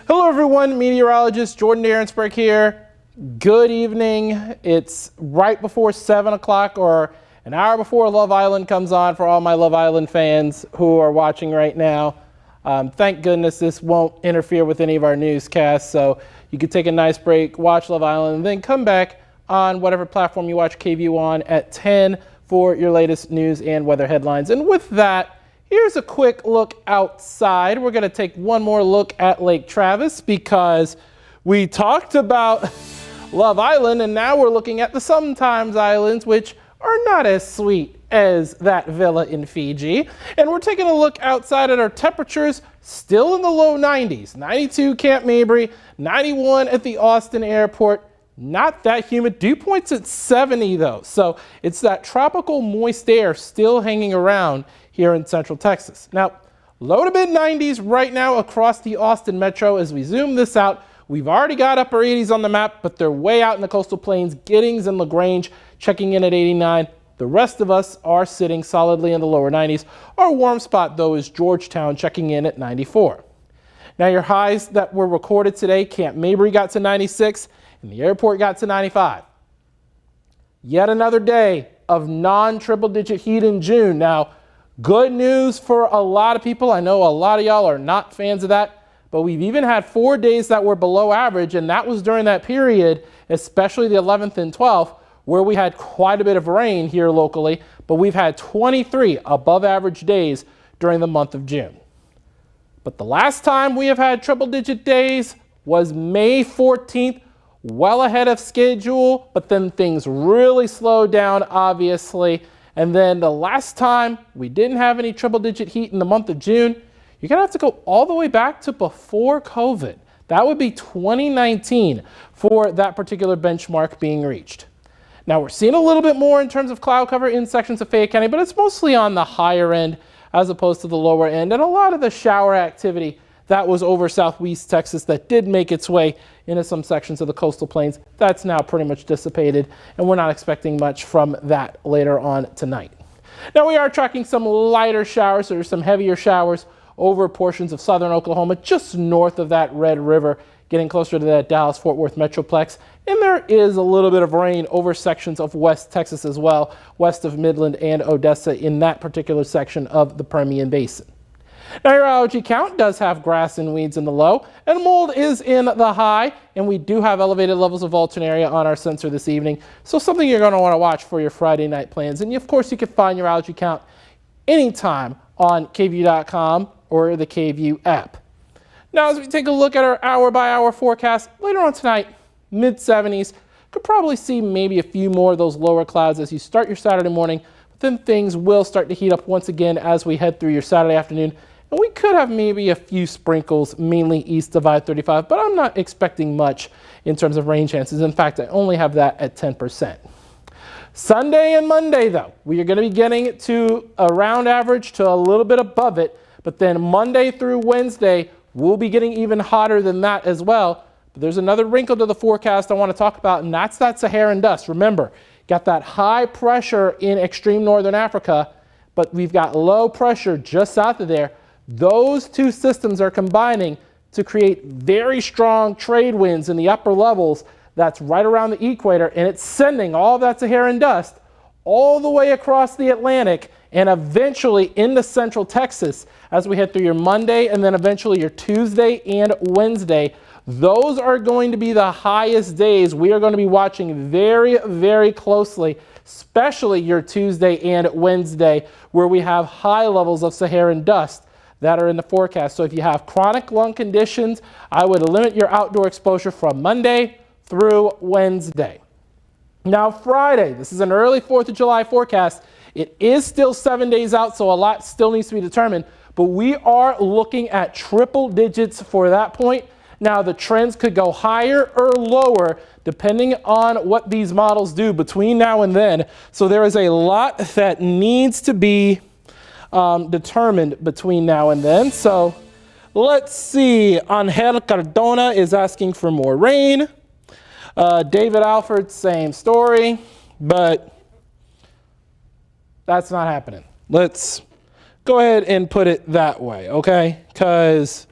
Hello everyone, meteorologist Jordan Aaronsberg here. Good evening. It's right before 7 o'clock or an hour before Love Island comes on for all my Love Island fans who are watching right now. Thank goodness this won't interfere with any of our newscasts, so you can take a nice break, watch Love Island, and then come back on whatever platform you watch KVU on at 10 for your latest news and weather headlines. And with that, here's a quick look outside. We're going to take one more look at Lake Travis because we talked about Love Island and now we're looking at the Sometimes Islands, which are not as sweet as that villa in Fiji. And we're taking a look outside at our temperatures, still in the low 90s. 92 Camp Mabry, 91 at the Austin airport. Not that humid. Dew point's at 70 though. So it's that tropical moist air still hanging around here in Central Texas. Now, low to mid 90s right now across the Austin metro. As we zoom this out, we've already got upper 80s on the map, but they're way out in the coastal plains. Giddings and LaGrange checking in at 89. The rest of us are sitting solidly in the lower 90s. Our warm spot though is Georgetown checking in at 94. Now your highs that were recorded today, Camp Mabry got to 96 and the airport got to 95. Yet another day of non-triple digit heat in June. Now, good news for a lot of people. I know a lot of y'all are not fans of that, but we've even had 4 days that were below average, and that was during that period, especially the 11th and 12th, where we had quite a bit of rain here locally, but we've had 23 above average days during the month of June. But the last time we have had triple digit days was May 14th, well ahead of schedule, but then things really slowed down, obviously. And then the last time we didn't have any triple digit heat in the month of June, you're gonna have to go all the way back to before COVID. That would be 2019 for that particular benchmark being reached. Now we're seeing a little bit more in terms of cloud cover in sections of Fayette County, but it's mostly on the higher end as opposed to the lower end. And a lot of the shower activity that was over southwest Texas that did make its way into some sections of the coastal plains, that's now pretty much dissipated, and we're not expecting much from that later on tonight. Now we are tracking some lighter showers, or some heavier showers over portions of southern Oklahoma, just north of that Red River, getting closer to that Dallas-Fort Worth Metroplex. And there is a little bit of rain over sections of West Texas as well, west of Midland and Odessa in that particular section of the Permian Basin. Now your allergy count does have grass and weeds in the low, and mold is in the high, and we do have elevated levels of Alternaria on our sensor this evening, so something you're going to want to watch for your Friday night plans. And of course you can find your allergy count anytime on KVU.com or the KVU app. Now as we take a look at our hour by hour forecast, later on tonight, mid 70s, could probably see maybe a few more of those lower clouds as you start your Saturday morning, but then things will start to heat up once again as we head through your Saturday afternoon. And we could have maybe a few sprinkles, mainly east of I-35, but I'm not expecting much in terms of rain chances. In fact, I only have that at 10%. Sunday and Monday, though, we are going to be getting to around average to a little bit above it. But then Monday through Wednesday, we'll be getting even hotter than that as well. But there's another wrinkle to the forecast I want to talk about, and that's that Saharan dust. Remember, got that high pressure in extreme northern Africa, but we've got low pressure just south of there. Those two systems are combining to create very strong trade winds in the upper levels that's right around the equator, and it's sending all that Saharan dust all the way across the Atlantic and eventually into central Texas as we head through your Monday and then eventually your Tuesday and Wednesday. Those are going to be the highest days. We are going to be watching very, very closely, especially your Tuesday and Wednesday, where we have high levels of Saharan dust that are in the forecast. So if you have chronic lung conditions, I would limit your outdoor exposure from Monday through Wednesday. Now Friday, this is an early 4th of July forecast. It is still 7 days out, so a lot still needs to be determined, but we are looking at triple digits for that point. Now the trends could go higher or lower depending on what these models do between now and then. So there is a lot that needs to be determined between now and then. So let's see. Angel Cardona is asking for more rain. David Alford, same story, but that's not happening. Let's go ahead and put it that way, okay? Because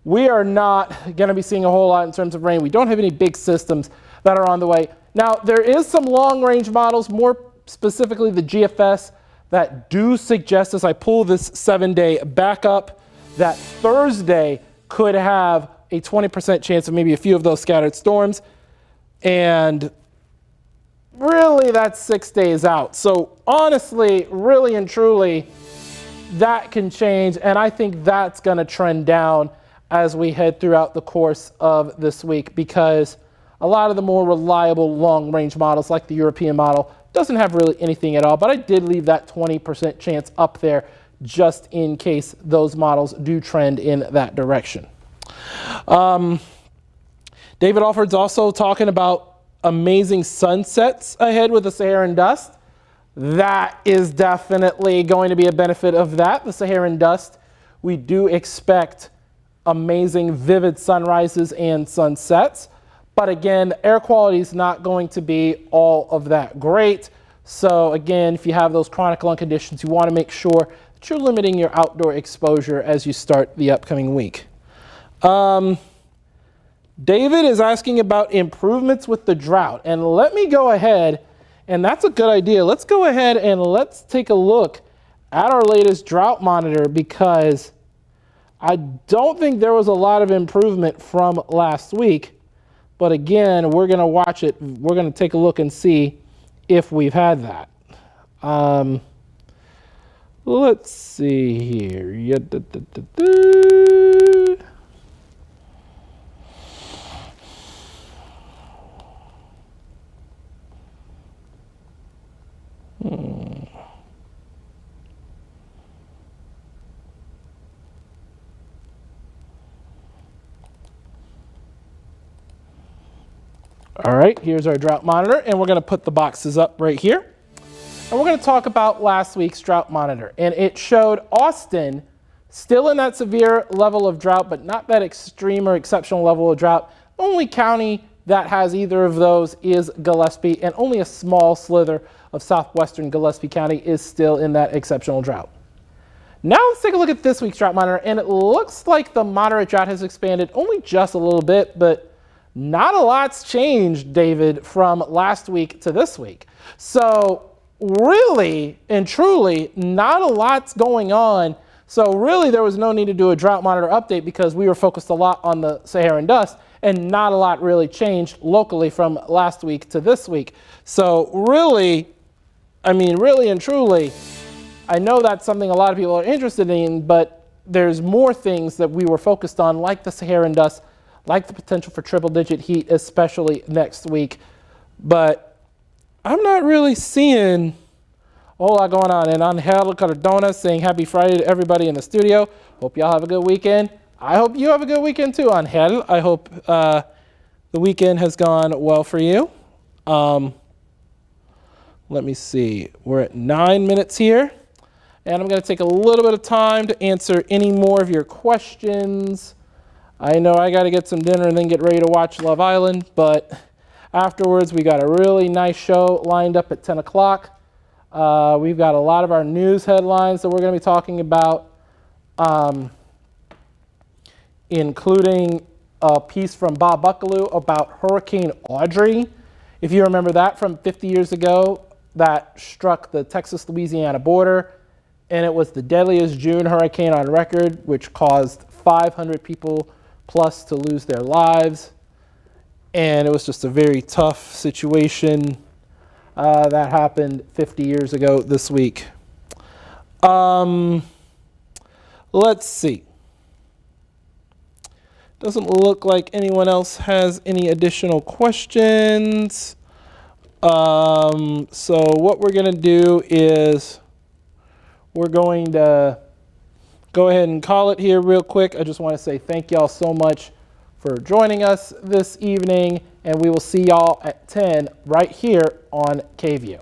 we are not going to be seeing a whole lot in terms of rain. We don't have any big systems that are on the way. Now, there is some long-range models, more specifically the GFS, that do suggest, as I pull this 7-day back up, that Thursday could have a 20% chance of maybe a few of those scattered storms. And really, that's 6 days out. So honestly, really and truly, that can change. And I think that's going to trend down as we head throughout the course of this week, because a lot of the more reliable long-range models, like the European model, doesn't have really anything at all. But I did leave that 20% chance up there just in case those models do trend in that direction. David Alford's also talking about amazing sunsets ahead with the Saharan dust. That is definitely going to be a benefit of that. The Saharan dust, we do expect amazing vivid sunrises and sunsets. But again, the air quality is not going to be all of that great. So again, if you have those chronic lung conditions, you want to make sure that you're limiting your outdoor exposure as you start the upcoming week. David is asking about improvements with the drought. And let me go ahead, and that's a good idea. Let's go ahead and let's take a look at our latest drought monitor, because I don't think there was a lot of improvement from last week. But again, we're going to watch it. We're going to take a look and see if we've had that. Let's see here. All right, here's our drought monitor, and we're going to put the boxes up right here. And we're going to talk about last week's drought monitor. And it showed Austin still in that severe level of drought, but not that extreme or exceptional level of drought. The only county that has either of those is Gillespie, and only a small slither of southwestern Gillespie County is still in that exceptional drought. Now let's take a look at this week's drought monitor, and it looks like the moderate drought has expanded only just a little bit, but not a lot's changed, David, from last week to this week. So really and truly, not a lot's going on. So really, there was no need to do a drought monitor update, because we were focused a lot on the Saharan dust, and not a lot really changed locally from last week to this week. So really, I mean, really and truly, I know that's something a lot of people are interested in, but there's more things that we were focused on, like the Saharan dust, like the potential for triple-digit heat, especially next week. But I'm not really seeing a whole lot going on. And Angel Cardona saying happy Friday to everybody in the studio. Hope y'all have a good weekend. I hope you have a good weekend too, Angel. I hope the weekend has gone well for you. Let me see. We're at 9 minutes here. And I'm going to take a little bit of time to answer any more of your questions. I know I got to get some dinner and then get ready to watch Love Island, but afterwards we got a really nice show lined up at 10 o'clock. We've got a lot of our news headlines that we're going to be talking about, including a piece from Bob Buckaloo about Hurricane Audrey. If you remember that from 50 years ago, that struck the Texas-Louisiana border, and it was the deadliest June hurricane on record, which caused 500 people plus to lose their lives. And it was just a very tough situation that happened 50 years ago this week. Let's see. Doesn't look like anyone else has any additional questions. So what we're going to do is we're going to go ahead and call it here real quick. I just want to say thank y'all so much for joining us this evening, and we will see y'all at 10 right here on KView.